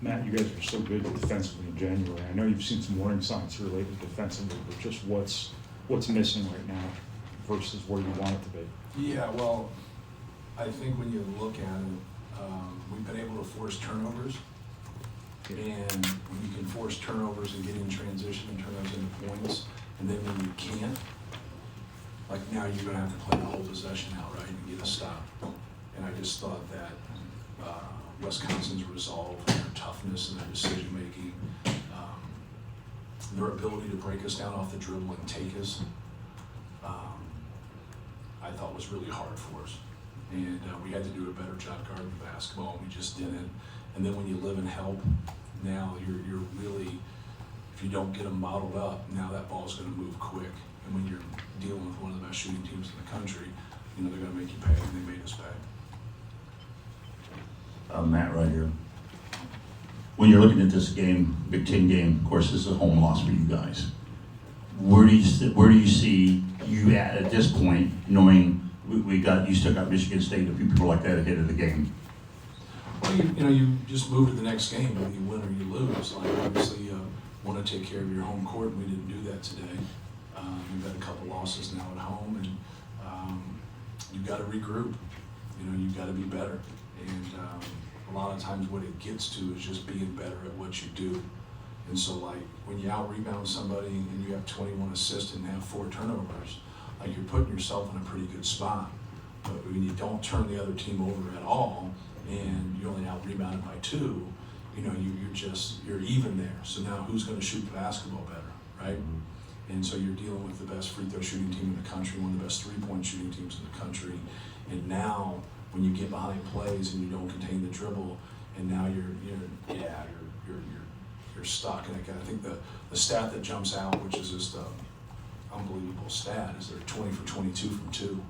Matt, you guys are so good defensively in January. I know you've seen some warning signs related defensively, but just what's missing right now versus where you want it to be? Yeah, well, I think when you look at it, we've been able to force turnovers. And when you can force turnovers and get in transition and turn those into points, and then when you can't, like now you're going to have to play the whole possession out, right, and get a stop. And I just thought that Wisconsin's resolve, their toughness and their decision-making, their ability to break us down off the dribble and take us, I thought was really hard for us. And we had to do a better job guarding basketball, and we just didn't. And then when you live in help, now you're really, if you don't get them modeled up, now that ball's going to move quick. And when you're dealing with one of the best shooting teams in the country, you know, they're going to make you pay, and they made us pay. Matt, right here. When you're looking at this game, Big Ten game, of course, this is a home loss for you guys. Where do you see you at this point, knowing you still got Michigan State, a few people like that ahead of the game? Well, you just move to the next game, whether you win or you lose. Like, obviously, you want to take care of your home court, and we didn't do that today. We've had a couple losses now at home, and you've got to regroup. You know, you've got to be better. And a lot of times what it gets to is just being better at what you do. And so, like, when you out-rebound somebody and you have 21 assists and have 4 turnovers, like, you're putting yourself in a pretty good spot. But when you don't turn the other team over at all, and you're only out-rebounded by 2, you know, you're even there. So now who's going to shoot the basketball better, right? And so you're dealing with the best free throw shooting team in the country, one of the best three-point shooting teams in the country. And now, when you get behind plays and you don't contain the dribble, and now you're stuck. And I think the stat that jumps out, which is just an unbelievable stat, is they're 20 for 22 from 2.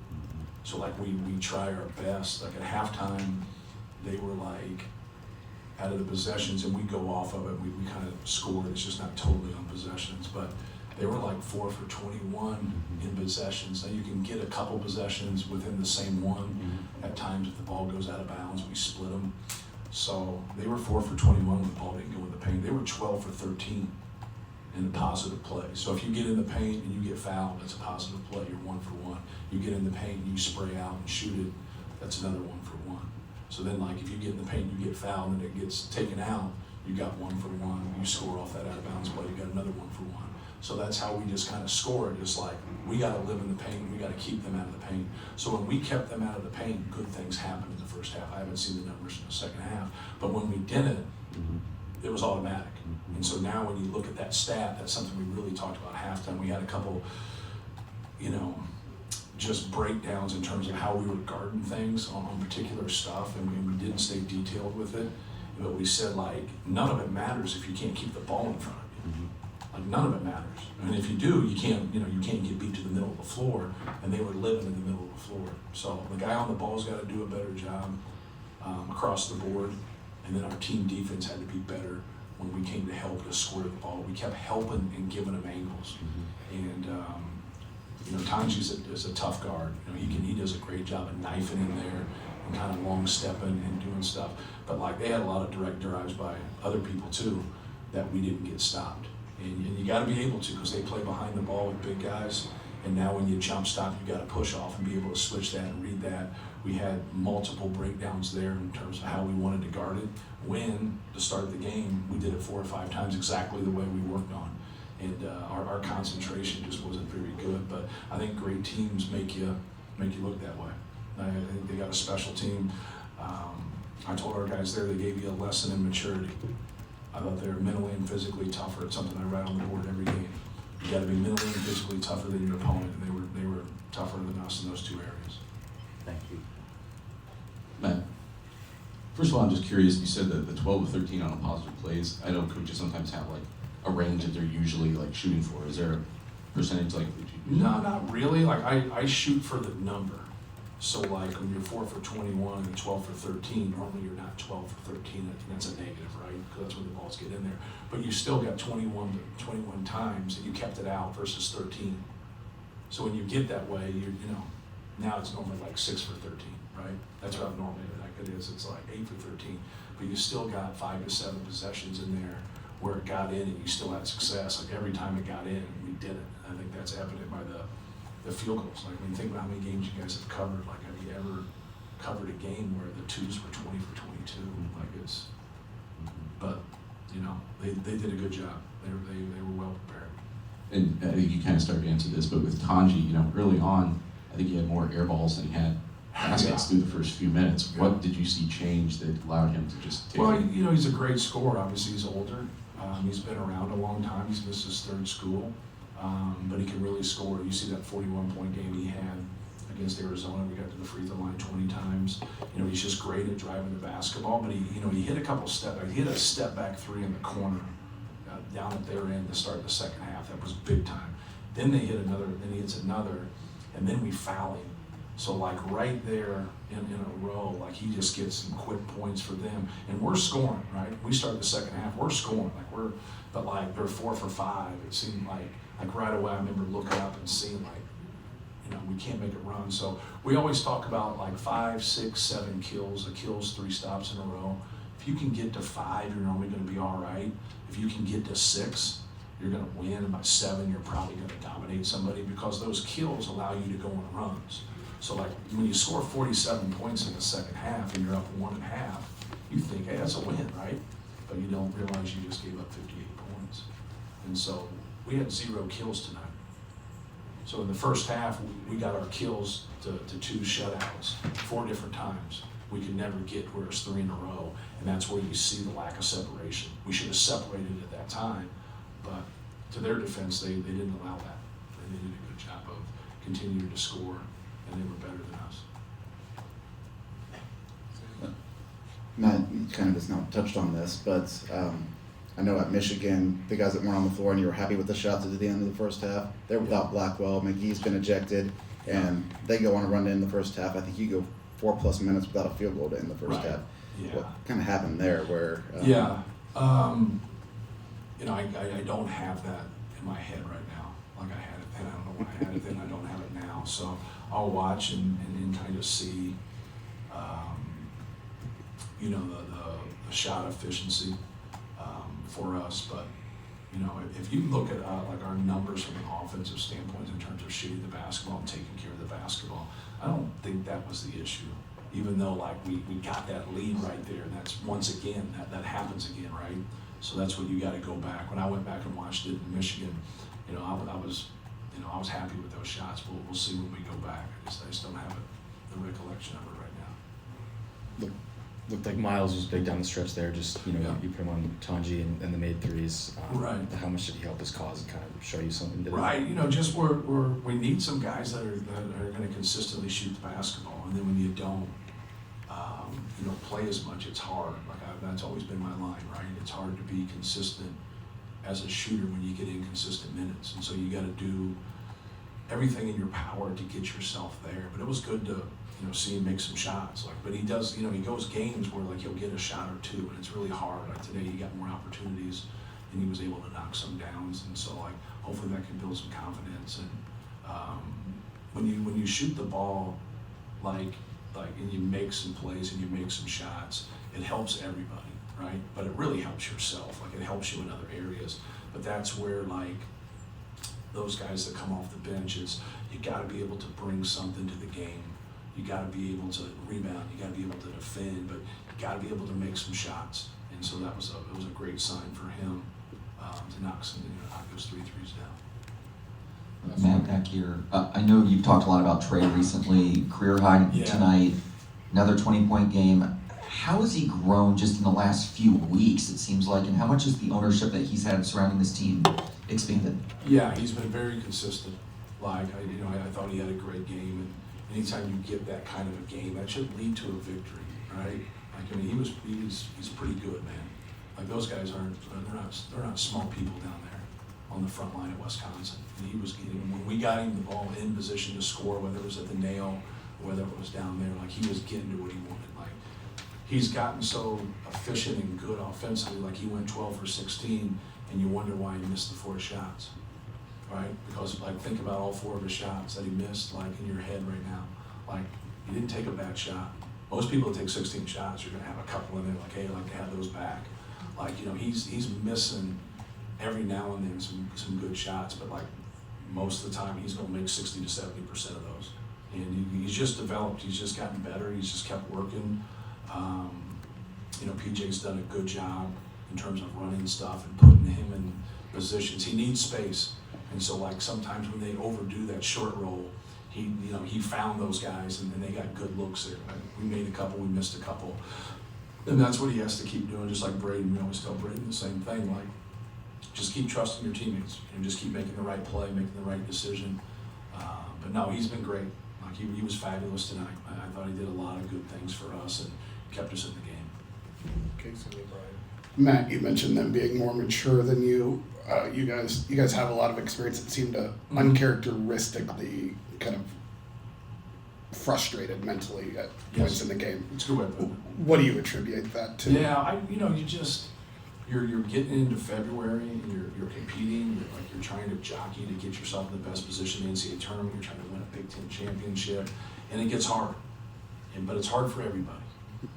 So like we try our best. Like at halftime, they were like out of the possessions, and we go off of it. We kind of scored. It's just not totally on possessions, but they were like 4 for 21 in possessions. Now you can get a couple possessions within the same one. At times, if the ball goes out of bounds, we split them. So they were 4 for 21 when the ball didn't go in the paint. They were 12 for 13 in a positive play. So if you get in the paint and you get fouled, that's a positive play. You're 1 for 1. You get in the paint and you spray out and shoot it, that's another 1 for 1. So then, like, if you get in the paint and you get fouled and it gets taken out, you got 1 for 1. You score off that out of bounds play, you got another 1 for 1. So that's how we just kind of score it. Just like, we got to live in the paint, we got to keep them out of the paint. So when we kept them out of the paint, good things happened in the first half. I haven't seen the numbers in the second half, but when we didn't, it was automatic. And so now when you look at that stat, that's something we really talked about at halftime. We had a couple, you know, just breakdowns in terms of how we were guarding things on particular stuff, and we didn't stay detailed with it. But we said, like, none of it matters if you can't keep the ball in front of you. Like, none of it matters. And if you do, you can't get beat to the middle of the floor, and they were living in the middle of the floor. So the guy on the ball's got to do a better job across the board, and then our team defense had to be better when we came to help to square the ball. We kept helping and giving them angles. And you know, Toni is a tough guard. You know, he does a great job of knifing in there and kind of long stepping and doing stuff. But like, they had a lot of direct drives by other people too that we didn't get stopped. And you got to be able to, because they play behind the ball with big guys. And now when you jump stop, you got to push off and be able to switch that and read that. We had multiple breakdowns there in terms of how we wanted to guard it. When, to start the game, we did it 4 or 5 times exactly the way we worked on. And our concentration just wasn't very good. But I think great teams make you look that way. I think they got a special team. I told our guys there, they gave you a lesson in maturity. I thought they were mentally and physically tougher. It's something I write on the board every game. You got to be mentally and physically tougher than your opponent, and they were tougher than us in those 2 areas. Thank you. Matt, first of all, I'm just curious, you said that the 12 of 13 on positive plays. I know coaches sometimes have like a range that they're usually like shooting for. Is there a percentage like that you do? No, not really. Like, I shoot for the number. So like when you're 4 for 21 and 12 for 13, normally you're not 12 for 13. That's a negative, right? Because that's when the balls get in there. But you still got 21 times that you kept it out versus 13. So when you get that way, you know, now it's normally like 6 for 13, right? That's what normally like it is. It's like 8 for 13. but you still got 5 to 7 possessions in there where it got in and you still had success. Like every time it got in, we did it. I think that's evident by the field goals. Like when you think about how many games you guys have covered, like have you ever covered a game where the twos were 20 for 22? Like it's, but you know, they did a good job. They were well prepared. And I think you kind of started to answer this, but with Tanji, you know, early on, I think he had more air balls than he had baskets through the first few minutes. What did you see change that allowed him to just take Well, it? you know, he's a great scorer. Obviously, he's older. He's been around a long time. He's missed his 3rd school, but he can really score. You see that 41-point game he had against Arizona. We got to the free throw line 20 times. You know, he's just great at driving the basketball. But he hit a couple he hit a step back 3 in the corner down at their end to start the second half. That was big time. Then they hit another. Then he hits another, and then we foul him. So like right there in a row, like he just gets some quick points for them, and we're scoring, right? We start the second half, we're scoring, but like they're 4 for 5. It seemed like right away I remember looking up and seeing like, you know, we can't make it run. So we always talk about like 5, 6, 7 kills, 3 stops in a row. If you can get to 5, you're normally going to be all right. If you can get to 6, you're going to win. And by 7, you're probably going to dominate somebody because those kills allow you to go on runs. So like when you score 47 points in the second half and you're up 1.5, you think, hey, that's a win, right? But you don't realize you just gave up 58 points. And so we had 0 kills tonight. So in the first half, we got our kills to 2 shutouts 4 different times. We could never get where it's 3 in a row, and that's where you see the lack of separation. We should have separated at that time, but to their defense, they didn't allow that. They did a good job of continuing to score, and they were better than us. Matt, you kind of just now touched on this, but I know at Michigan, the guys that weren't on the floor and you were happy with the shots at the end of the first half, they're without Blackwell. McGee's been ejected, and they go on a run in the first half. I think you go 4+ minutes without a field goal to end the first half. Yeah. What kind of happened there? Where? You know, I don't have that in my head right now. Like I had it then. I don't know why I had it then. I don't have it now. So I'll watch and kind of see, you know, the shot efficiency for us. But you know, if you look at like our numbers from an offensive standpoint in terms of shooting the basketball and taking care of the basketball, I don't think that was the issue. Even though like we got that lead right there, and that's once again that happens again, right? So that's what you got to go back. When I went back and watched it in Michigan, you know, I was happy with those shots. We'll see when we go back. I just don't have the recollection of it right now. Looked like Miles was big down the stretch there. Just, you know, Yeah. you put him on Tanji and the made threes. Right. How much did he help his cause and kind of show you something? Right, you know, just we need some guys that are going to consistently shoot the basketball, and then when you don't, you know, play as much, it's hard. Like that's always been my line, right? It's hard to be consistent as a shooter when you get inconsistent minutes, and so you got to do everything in your power to get yourself there. But it was good to, you know, see him make some shots. Like, but he does, you know, he goes games where like he'll get a shot or 2, and it's really hard. Like today, he got more opportunities, and he was able to knock some downs, and so like hopefully that can build some confidence. And when you shoot the ball, like and you make some plays and you make some shots, it helps everybody, right? But it really helps yourself. Like it helps you in other areas. But that's where like those guys that come off the bench, you got to be able to bring something to the game. You got to be able to rebound. You got to be able to defend, but you got to be able to make some shots. And so it was a great sign for him to knock those 3 threes down. Matt, back here. I know you've talked a lot about Trey recently, career high tonight, another 20-point game. How has he grown just in the last few weeks, it seems like, and how much has the ownership that he's had surrounding this team expanded? Yeah, he's been very consistent. Like, I thought he had a great game, and anytime you get that kind of a game, that should lead to a victory, right? Like, I mean, he's pretty good, man. Like, those guys they're not small people down there on the front line at Wisconsin. And he was getting, when we got him the ball in position to score, whether it was at the nail, or whether it was down there, like he was getting to what he wanted. Like he's gotten so efficient and good offensively, like he went 12 for 16, and you wonder why he missed the 4 shots, right? Because like think about all 4 of his shots that he missed, like in your head right now. Like he didn't take a bad shot. Most people that take 16 shots, you're gonna have a couple in there like, hey, I'd like to have those back. Like, you know, he's missing every now and then some good shots, but like most of the time he's gonna make 60 to 70% of those. And he's just developed, he's just gotten better, he's just kept working. You know, PJ's done a good job in terms of running stuff and putting him in positions. He needs space. And so like sometimes when they overdo that short roll, he found those guys and they got good looks there. Like, we made a couple, we missed a couple. And that's what he has to keep doing, just like Braden. We always tell Braden the same thing, like, just keep trusting your teammates and just keep making the right play, making the right decision. But no, he's been great. Like he was fabulous tonight. I thought he did a lot of good things for us and kept us in the game. Matt, you mentioned them being more mature than you. You guys have a lot of experience that seem to uncharacteristically kind of frustrated mentally at points in the game. It's a good way to put it. What do you attribute that to? Yeah, you're getting into February and you're competing, you're trying to jockey to get yourself in the best position in the NCAA tournament, you're trying to win a Big Ten championship, and it gets hard. But it's hard for everybody,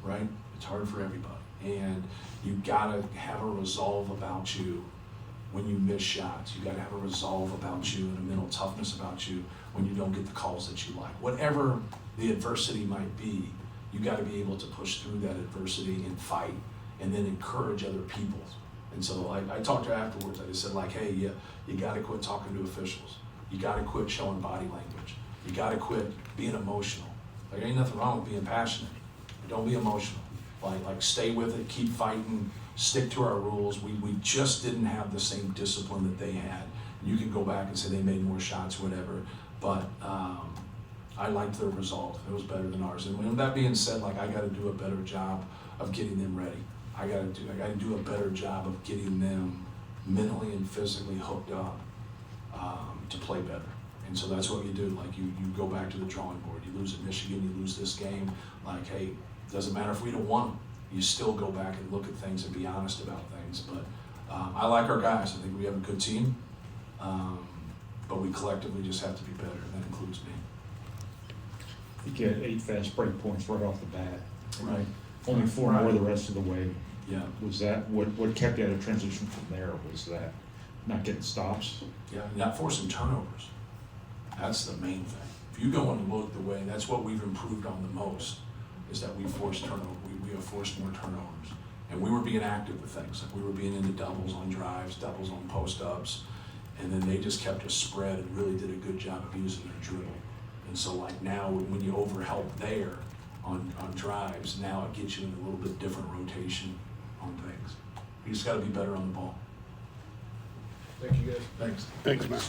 right? It's hard for everybody. And you gotta have a resolve about you when you miss shots. You gotta have a resolve about you and a mental toughness about you when you don't get the calls that you like. Whatever the adversity might be, you gotta be able to push through that adversity and fight and then encourage other people. And so I talked to her afterwards. I just said like, hey, you gotta quit talking to officials. You gotta quit showing body language. You gotta quit being emotional. Like ain't nothing wrong with being passionate, but don't be emotional. Like stay with it, keep fighting, stick to our rules. We just didn't have the same discipline that they had. You can go back and say they made more shots, whatever, but I liked their resolve. It was better than ours. And with that being said, like I gotta do a better job of getting them ready. I gotta do a better job of getting them mentally and physically hooked up to play better. And so that's what you do. Like you go back to the drawing board. You lose at Michigan, you lose this game. Like, hey, doesn't matter if we don't want them. You still go back and look at things and be honest about things. But I like our guys. I think we have a good team. But we collectively just have to be better. And that includes me. You get 8 fast break points right off the bat. Right. Only 4 more the rest of the way. Yeah. Was that what kept you out of transition from there? Was that not getting stops? Yeah, not forcing turnovers. That's the main thing. If you go and look the way, that's what we've improved on the most, is that we forced turnover. We have forced more turnovers. And we were being active with things. Like we were being into doubles on drives, doubles on post-ups, and then they just kept us spread and really did a good job of using their dribble. And so like now when you overhelp there on drives, now it gets you in a little bit different rotation on things. You just gotta be better on the ball. Thank you guys. Thanks. Thanks, Matt.